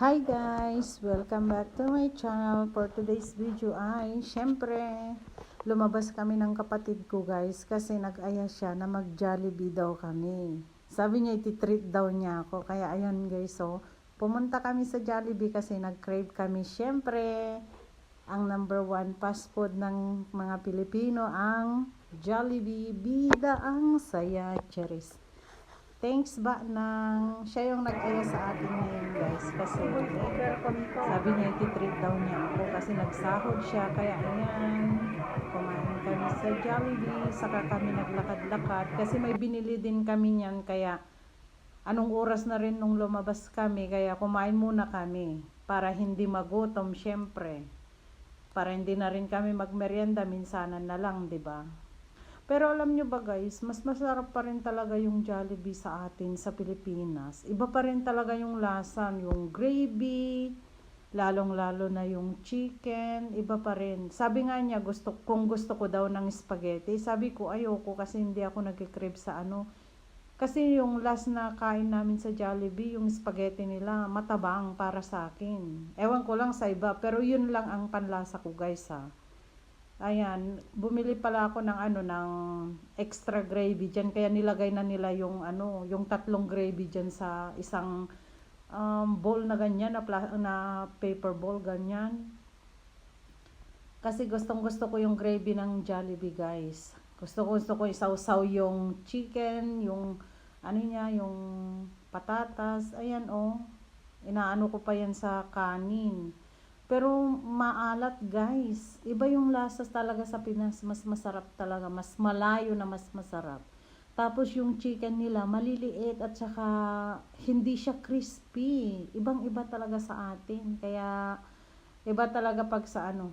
Hi guys! Welcome back to my channel. For today's video ay syempre lumabas kami ng kapatid ko guys kasi nag-aya siya na mag-Jollibee daw kami. Sabi niya iti-treat daw niya ako. Kaya ayan guys, so pumunta kami sa Jollibee kasi nag-crave kami. Syempre ang number one fast food ng mga Pilipino ang Jollibee. Bida ang saya, cheris. Thanks ba ng siya yung nag-aya sa akin ngayon guys kasi sabi niya iti-treat daw niya ako kasi nagsahod siya kaya ayan kumain kami sa Jollibee saka kami naglakad-lakad kasi may binili din kami niyan kaya anong oras na rin nung lumabas kami kaya kumain muna kami para hindi magutom syempre para hindi na rin kami magmerienda minsanan na lang, 'di ba? Pero alam nyo ba guys, mas masarap pa rin talaga yung Jollibee sa atin sa Pilipinas. Iba pa rin talaga yung lasa, yung gravy, lalong-lalo na yung chicken, iba pa rin. Sabi nga niya, kung gusto ko daw ng spaghetti, sabi ko ayoko kasi hindi ako nagkikrib sa ano. Kasi yung last na kain namin sa Jollibee, yung spaghetti nila, matabang para sa akin. Ewan ko lang sa iba, pero yun lang ang panlasa ko guys ha. Ayan, bumili pala ako ng ano ng extra gravy diyan kaya nilagay na nila yung ano, yung tatlong gravy diyan sa isang bowl na ganyan na paper bowl ganyan. Kasi gustong-gusto ko yung gravy ng Jollibee, guys. Gusto ko isawsaw yung chicken, yung ano niya, yung patatas. Ayan oh. Inaano ko pa yan sa kanin. Pero maalat guys. Iba yung lasa talaga sa Pinas. Mas masarap talaga. Mas malayo na mas masarap. Tapos yung chicken nila maliliit at saka hindi siya crispy. Ibang iba talaga sa atin. Kaya iba talaga pag sa ano.